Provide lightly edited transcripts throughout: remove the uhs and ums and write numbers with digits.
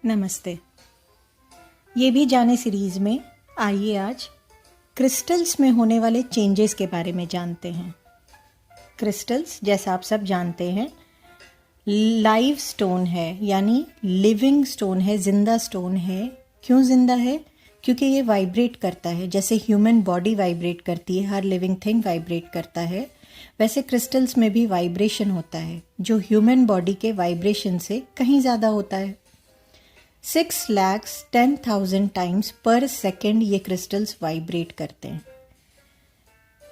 नमस्ते। ये भी जाने सीरीज़ में आइए आज क्रिस्टल्स में होने वाले चेंजेस के बारे में जानते हैं। क्रिस्टल्स जैसा आप सब जानते हैं लाइव स्टोन है, यानी लिविंग स्टोन है, जिंदा स्टोन है। क्यों जिंदा है? क्योंकि ये वाइब्रेट करता है। जैसे ह्यूमन बॉडी वाइब्रेट करती है, हर लिविंग थिंग वाइब्रेट करता है, वैसे क्रिस्टल्स में भी वाइब्रेशन होता है जो ह्यूमन बॉडी के वाइब्रेशन से कहीं ज़्यादा होता है। 6,10,000 टाइम्स पर सेकेंड ये क्रिस्टल्स वाइब्रेट करते हैं।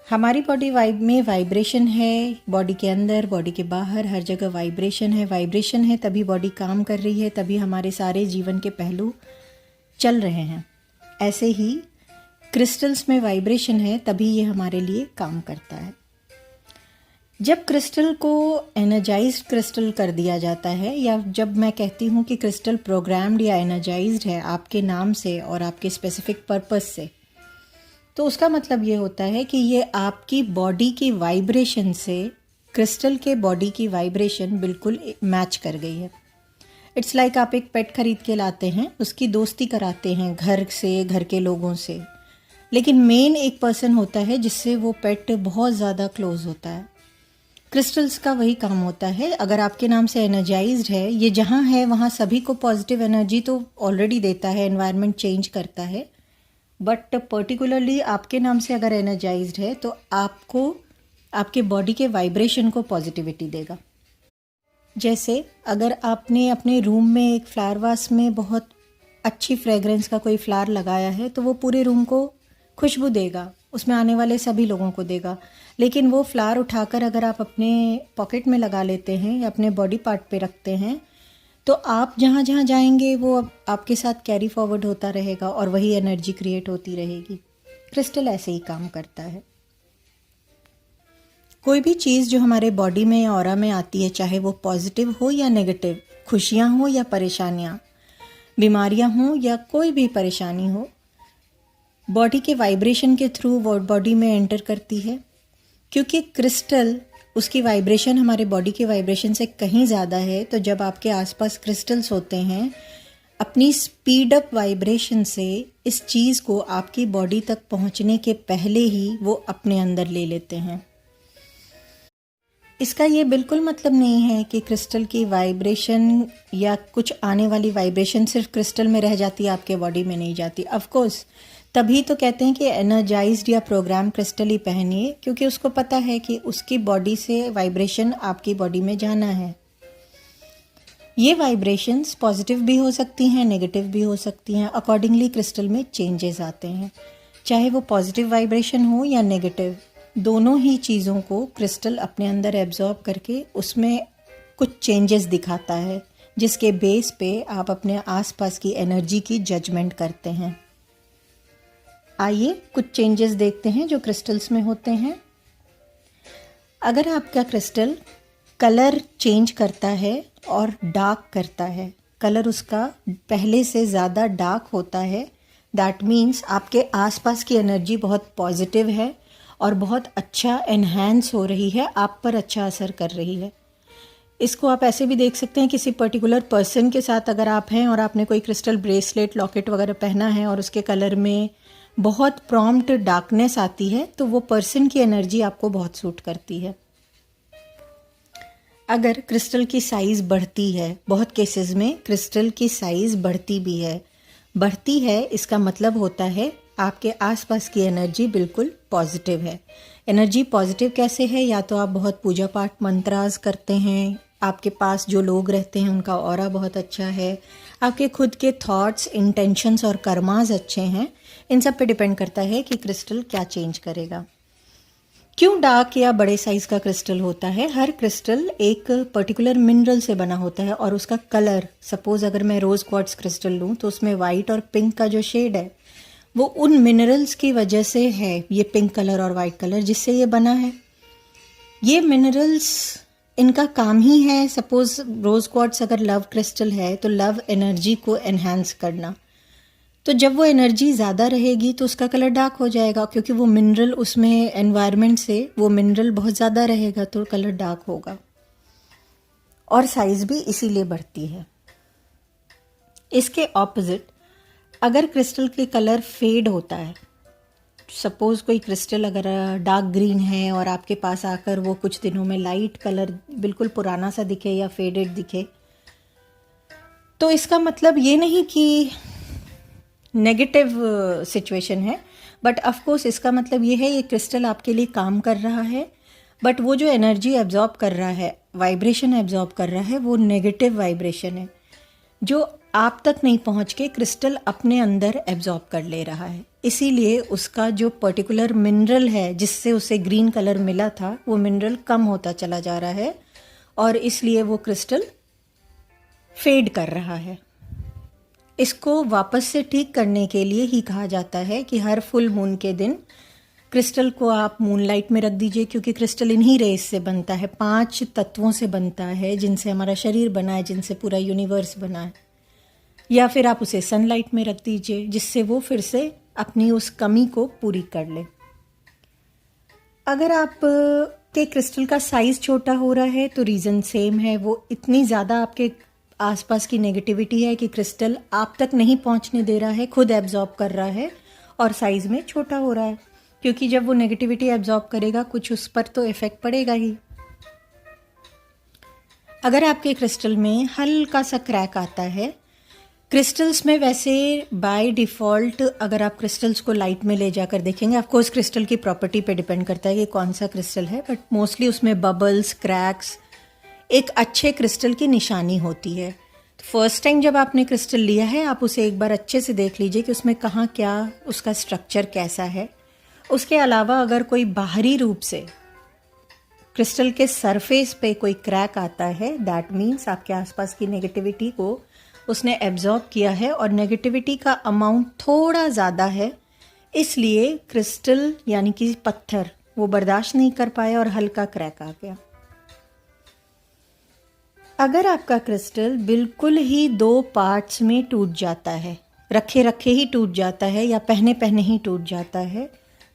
हमारी बॉडी में वाइब्रेशन है, बॉडी के अंदर, बॉडी के बाहर, हर जगह वाइब्रेशन है। वाइब्रेशन है तभी बॉडी काम कर रही है, तभी हमारे सारे जीवन के पहलू चल रहे हैं। ऐसे ही क्रिस्टल्स में वाइब्रेशन है तभी ये हमारे लिए काम करता है। जब क्रिस्टल को एनर्जाइज्ड क्रिस्टल कर दिया जाता है, या जब मैं कहती हूँ कि क्रिस्टल प्रोग्राम्ड या एनर्जाइज्ड है आपके नाम से और आपके स्पेसिफिक पर्पस से, तो उसका मतलब ये होता है कि ये आपकी बॉडी की वाइब्रेशन से क्रिस्टल के बॉडी की वाइब्रेशन बिल्कुल मैच कर गई है। इट्स लाइक आप एक पेट खरीद के लाते हैं, उसकी दोस्ती कराते हैं घर से, घर के लोगों से, लेकिन मेन एक पर्सन होता है जिससे वो पेट बहुत ज़्यादा क्लोज होता है। क्रिस्टल्स का वही काम होता है। अगर आपके नाम से एनर्जाइज्ड है, ये जहाँ है वहाँ सभी को पॉजिटिव एनर्जी तो ऑलरेडी देता है, एनवायरनमेंट चेंज करता है, बट पर्टिकुलरली आपके नाम से अगर एनर्जाइज्ड है तो आपको आपके बॉडी के वाइब्रेशन को पॉजिटिविटी देगा। जैसे अगर आपने अपने रूम में एक फ्लावर वास में बहुत अच्छी फ्रेगरेंस का कोई फ्लावर लगाया है तो वो पूरे रूम को खुशबू देगा, उसमें आने वाले सभी लोगों को देगा। लेकिन वो फ्लावर उठाकर अगर आप अपने पॉकेट में लगा लेते हैं या अपने बॉडी पार्ट पे रखते हैं तो आप जहाँ जहाँ जाएंगे वो आपके साथ कैरी फॉरवर्ड होता रहेगा और वही एनर्जी क्रिएट होती रहेगी। क्रिस्टल ऐसे ही काम करता है। कोई भी चीज़ जो हमारे बॉडी में या ऑरा में आती है, चाहे वो पॉजिटिव हो या नेगेटिव, खुशियाँ हो या परेशानियाँ, बीमारियाँ हों या कोई भी परेशानी हो, बॉडी के वाइब्रेशन के थ्रू बॉडी में एंटर करती है। क्योंकि क्रिस्टल, उसकी वाइब्रेशन हमारे बॉडी के वाइब्रेशन से कहीं ज़्यादा है, तो जब आपके आसपास क्रिस्टल्स होते हैं, अपनी स्पीड अप वाइब्रेशन से इस चीज़ को आपकी बॉडी तक पहुंचने के पहले ही वो अपने अंदर ले लेते हैं। इसका ये बिल्कुल मतलब नहीं है कि क्रिस्टल की वाइब्रेशन या कुछ आने वाली वाइब्रेशन सिर्फ क्रिस्टल में रह जाती है, आपके बॉडी में नहीं जाती। ऑफ कोर्स तभी तो कहते हैं कि एनर्जाइज्ड या प्रोग्राम क्रिस्टल ही पहनिए, क्योंकि उसको पता है कि उसकी बॉडी से वाइब्रेशन आपकी बॉडी में जाना है। ये वाइब्रेशंस पॉजिटिव भी हो सकती हैं, नेगेटिव भी हो सकती हैं। अकॉर्डिंगली क्रिस्टल में चेंजेस आते हैं, चाहे वो पॉजिटिव वाइब्रेशन हो या नेगेटिव, दोनों ही चीज़ों को क्रिस्टल अपने अंदर एब्जॉर्ब करके उसमें कुछ चेंजेस दिखाता है, जिसके बेस पे आप अपने आसपास की एनर्जी की जजमेंट करते हैं। आइए कुछ चेंजेस देखते हैं जो क्रिस्टल्स में होते हैं। अगर आपका क्रिस्टल कलर चेंज करता है और डार्क करता है, कलर उसका पहले से ज़्यादा डार्क होता है, दैट मीन्स आपके आसपास की एनर्जी बहुत पॉजिटिव है और बहुत अच्छा एनहांस हो रही है, आप पर अच्छा असर कर रही है। इसको आप ऐसे भी देख सकते हैं, किसी पर्टिकुलर पर्सन के साथ अगर आप हैं और आपने कोई क्रिस्टल ब्रेसलेट, लॉकेट वगैरह पहना है और उसके कलर में बहुत प्रॉम्प्ट डार्कनेस आती है, तो वो पर्सन की एनर्जी आपको बहुत सूट करती है। अगर क्रिस्टल की साइज़ बढ़ती है, बहुत केसेस में क्रिस्टल की साइज़ बढ़ती भी है, बढ़ती है इसका मतलब होता है आपके आसपास की एनर्जी बिल्कुल पॉजिटिव है। एनर्जी पॉजिटिव कैसे है? या तो आप बहुत पूजा पाठ मंत्रास करते हैं, आपके पास जो लोग रहते हैं उनका ऑरा बहुत अच्छा है, आपके खुद के थॉट्स, इंटेंशंस और कर्मास अच्छे हैं। इन सब पे डिपेंड करता है कि क्रिस्टल क्या चेंज करेगा। क्यों डार्क या बड़े साइज का क्रिस्टल होता है? हर क्रिस्टल एक पर्टिकुलर मिनरल से बना होता है और उसका कलर, सपोज अगर मैं रोज क्वार्ट्ज क्रिस्टल लूँ तो उसमें वाइट और पिंक का जो शेड है वो उन मिनरल्स की वजह से है, ये पिंक कलर और वाइट कलर जिससे ये बना है। ये मिनरल्स, इनका काम ही है, सपोज रोज क्वार्ट्ज अगर लव क्रिस्टल है तो लव एनर्जी को एनहांस करना, तो जब वो एनर्जी ज़्यादा रहेगी तो उसका कलर डार्क हो जाएगा, क्योंकि वो मिनरल उसमें एनवायरनमेंट से वो मिनरल बहुत ज़्यादा रहेगा तो कलर डार्क होगा। और साइज़ भी इसीलिए बढ़ती है। इसके ऑपोजिट अगर क्रिस्टल के कलर फेड होता है, सपोज कोई क्रिस्टल अगर डार्क ग्रीन है और आपके पास आकर वो कुछ दिनों में लाइट कलर बिल्कुल पुराना सा दिखे या फेडेड दिखे, तो इसका मतलब ये नहीं कि नेगेटिव सिचुएशन है, बट ऑफ कोर्स इसका मतलब ये है ये क्रिस्टल आपके लिए काम कर रहा है, बट वो जो एनर्जी एब्जॉर्ब कर रहा है, वाइब्रेशन एब्जॉर्ब कर रहा है, वो नेगेटिव वाइब्रेशन है जो आप तक नहीं पहुंच के क्रिस्टल अपने अंदर एब्जॉर्ब कर ले रहा है। इसीलिए उसका जो पर्टिकुलर मिनरल है जिससे उसे ग्रीन कलर मिला था, वो मिनरल कम होता चला जा रहा है और इसलिए वो क्रिस्टल फेड कर रहा है। इसको वापस से ठीक करने के लिए ही कहा जाता है कि हर फुल मून के दिन क्रिस्टल को आप मूनलाइट में रख दीजिए, क्योंकि क्रिस्टल इन्हीं रेस से बनता है, 5 तत्वों से बनता है जिनसे हमारा शरीर बना है, जिनसे पूरा यूनिवर्स बना है। या फिर आप उसे सनलाइट में रख दीजिए जिससे वो फिर से अपनी उस कमी को पूरी कर ले। अगर आप के क्रिस्टल का साइज छोटा हो रहा है तो रीज़न सेम है, वो इतनी ज़्यादा आपके आसपास की नेगेटिविटी है कि क्रिस्टल आप तक नहीं पहुंचने दे रहा है, खुद एब्जॉर्ब कर रहा है और साइज में छोटा हो रहा है, क्योंकि जब वो नेगेटिविटी एब्जॉर्ब करेगा कुछ उस पर तो इफेक्ट पड़ेगा ही। अगर आपके क्रिस्टल में हल्का सा क्रैक आता है, क्रिस्टल्स में वैसे बाय डिफ़ॉल्ट अगर आप क्रिस्टल्स को लाइट में ले जाकर देखेंगे, ऑफ कोर्स क्रिस्टल की प्रॉपर्टी पे डिपेंड करता है कि कौन सा क्रिस्टल है, बट मोस्टली उसमें बबल्स, क्रैक्स एक अच्छे क्रिस्टल की निशानी होती है। तो फर्स्ट टाइम जब आपने क्रिस्टल लिया है, आप उसे एक बार अच्छे से देख लीजिए कि उसमें कहाँ क्या उसका स्ट्रक्चर कैसा है। उसके अलावा अगर कोई बाहरी रूप से क्रिस्टल के सरफेस पे कोई क्रैक आता है, दैट मीन्स आपके आसपास की नेगेटिविटी को उसने एब्जॉर्ब किया है और नेगेटिविटी का अमाउंट थोड़ा ज़्यादा है, इसलिए क्रिस्टल यानी कि पत्थर वो बर्दाश्त नहीं कर पाया और हल्का क्रैक आ गया। अगर आपका क्रिस्टल बिल्कुल ही 2 पार्ट्स में टूट जाता है, रखे रखे ही टूट जाता है या पहने पहने ही टूट जाता है,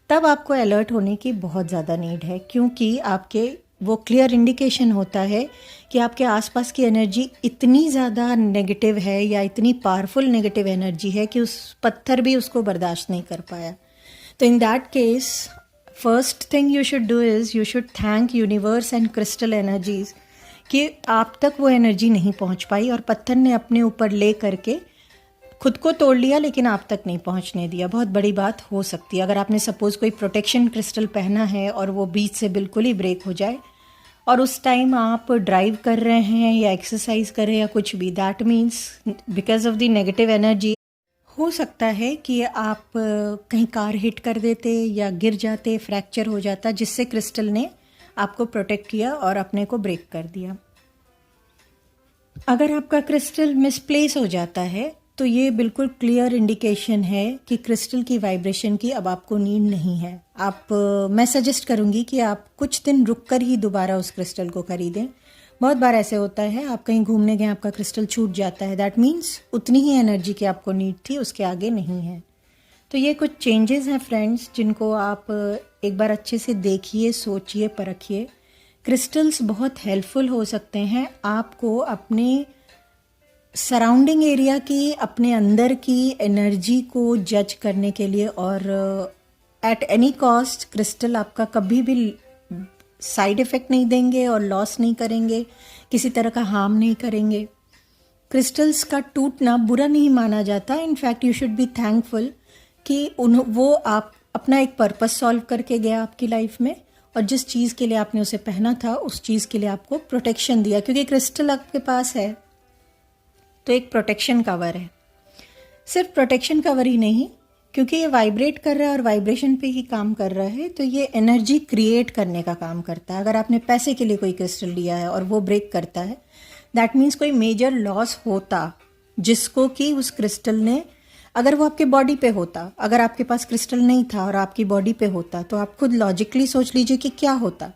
तब आपको अलर्ट होने की बहुत ज़्यादा नीड है, क्योंकि आपके वो क्लियर इंडिकेशन होता है कि आपके आसपास की एनर्जी इतनी ज़्यादा नेगेटिव है या इतनी पावरफुल नेगेटिव एनर्जी है कि उस पत्थर भी उसको बर्दाश्त नहीं कर पाया। तो in that case first thing you should do is you should thank universe and crystal energies कि आप तक वो एनर्जी नहीं पहुंच पाई और पत्थर ने अपने ऊपर ले करके खुद को तोड़ लिया लेकिन आप तक नहीं पहुंचने दिया। बहुत बड़ी बात हो सकती है अगर आपने सपोज कोई प्रोटेक्शन क्रिस्टल पहना है और वो बीच से बिल्कुल ही ब्रेक हो जाए और उस टाइम आप ड्राइव कर रहे हैं या एक्सरसाइज कर रहे हैं या कुछ भी, that means because of the negative energy हो सकता है कि आप कहीं कार हिट कर देते या गिर जाते, फ्रैक्चर हो जाता, जिससे क्रिस्टल ने आपको प्रोटेक्ट किया और अपने को ब्रेक कर दिया। अगर आपका क्रिस्टल मिसप्लेस हो जाता है तो ये बिल्कुल क्लियर इंडिकेशन है कि क्रिस्टल की वाइब्रेशन की अब आपको नीड नहीं है। मैं सजेस्ट करूँगी कि आप कुछ दिन रुक कर ही दोबारा उस क्रिस्टल को खरीदें। बहुत बार ऐसे होता है, आप कहीं घूमने गए, आपका क्रिस्टल छूट जाता है, दैट मीन्स उतनी ही एनर्जी की आपको नीड थी, उसके आगे नहीं है। तो ये कुछ चेंजेस हैं फ्रेंड्स, जिनको आप एक बार अच्छे से देखिए, सोचिए, परखिए। क्रिस्टल्स बहुत हेल्पफुल हो सकते हैं आपको अपने सराउंडिंग एरिया की, अपने अंदर की एनर्जी को जज करने के लिए, और एट एनी कॉस्ट क्रिस्टल आपका कभी भी साइड इफ़ेक्ट नहीं देंगे और लॉस नहीं करेंगे, किसी तरह का हार्म नहीं करेंगे। क्रिस्टल्स का टूटना बुरा नहीं माना जाता, in fact you should be thankful कि वो आप अपना एक पर्पस सॉल्व करके गया आपकी लाइफ में, और जिस चीज़ के लिए आपने उसे पहना था उस चीज़ के लिए आपको प्रोटेक्शन दिया, क्योंकि क्रिस्टल आपके पास है तो एक प्रोटेक्शन कवर है। सिर्फ प्रोटेक्शन कवर ही नहीं, क्योंकि ये वाइब्रेट कर रहा है और वाइब्रेशन पे ही काम कर रहा है, तो ये एनर्जी क्रिएट करने का काम करता है। अगर आपने पैसे के लिए कोई क्रिस्टल लिया है और वो ब्रेक करता है, दैट मीन्स कोई मेजर लॉस होता जिसको कि उस क्रिस्टल ने, अगर वो आपके बॉडी पे होता, अगर आपके पास क्रिस्टल नहीं था और आपकी बॉडी पे होता, तो आप खुद लॉजिकली सोच लीजिए कि क्या होता।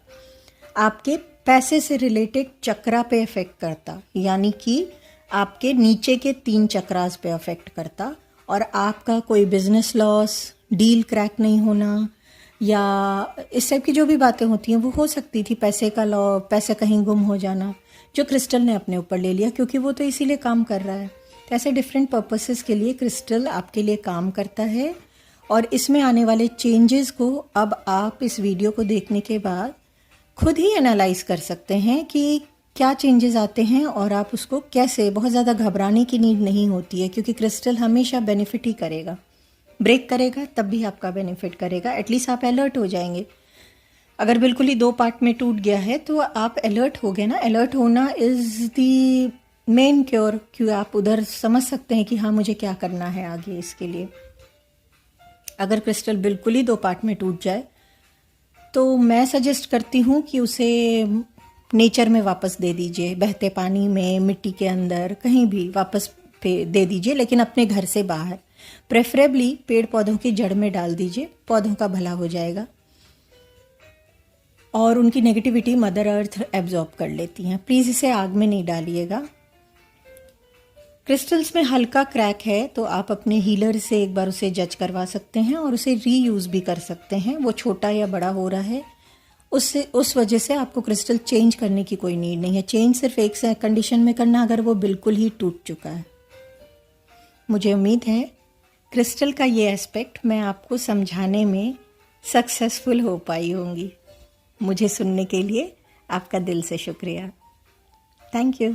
आपके पैसे से रिलेटेड चक्रा पे इफेक्ट करता, यानी कि आपके नीचे के 3 चक्रास पे अफेक्ट करता, और आपका कोई बिजनेस लॉस, डील क्रैक नहीं होना, या इस टाइप की जो भी बातें होती हैं वो हो सकती थी। पैसे का पैसे कहीं गुम हो जाना, जो क्रिस्टल ने अपने ऊपर ले लिया, क्योंकि वो तो इसीलिए काम कर रहा है। कैसे डिफरेंट पर्पसेस के लिए क्रिस्टल आपके लिए काम करता है, और इसमें आने वाले चेंजेस को अब आप इस वीडियो को देखने के बाद खुद ही एनालाइज कर सकते हैं कि क्या चेंजेस आते हैं और आप उसको कैसे, बहुत ज़्यादा घबराने की नीड नहीं होती है क्योंकि क्रिस्टल हमेशा बेनिफिट ही करेगा। ब्रेक करेगा तब भी आपका बेनिफिट करेगा, एटलीस्ट आप अलर्ट हो जाएंगे। अगर बिल्कुल ही 2 पार्ट में टूट गया है तो आप अलर्ट हो गए ना। अलर्ट होना इज़ दी मेन क्योर, क्यों आप उधर समझ सकते हैं कि हाँ मुझे क्या करना है आगे इसके लिए। अगर क्रिस्टल बिल्कुल ही 2 पार्ट में टूट जाए तो मैं सजेस्ट करती हूँ कि उसे नेचर में वापस दे दीजिए, बहते पानी में, मिट्टी के अंदर, कहीं भी वापस दे दीजिए, लेकिन अपने घर से बाहर, प्रेफरेबली पेड़ पौधों की जड़ में डाल दीजिए। पौधों का भला हो जाएगा और उनकी नेगेटिविटी मदर अर्थ एब्जॉर्ब कर लेती हैं। प्लीज़ इसे आग में नहीं डालिएगा। क्रिस्टल्स में हल्का क्रैक है तो आप अपने हीलर से एक बार उसे जज करवा सकते हैं और उसे रीयूज़ भी कर सकते हैं। वो छोटा या बड़ा हो रहा है उस वजह से आपको क्रिस्टल चेंज करने की कोई नीड नहीं है। चेंज सिर्फ एक कंडीशन में करना, अगर वो बिल्कुल ही टूट चुका है। मुझे उम्मीद है क्रिस्टल का ये एस्पेक्ट मैं आपको समझाने में सक्सेसफुल हो पाई होंगी। मुझे सुनने के लिए आपका दिल से शुक्रिया। Thank you.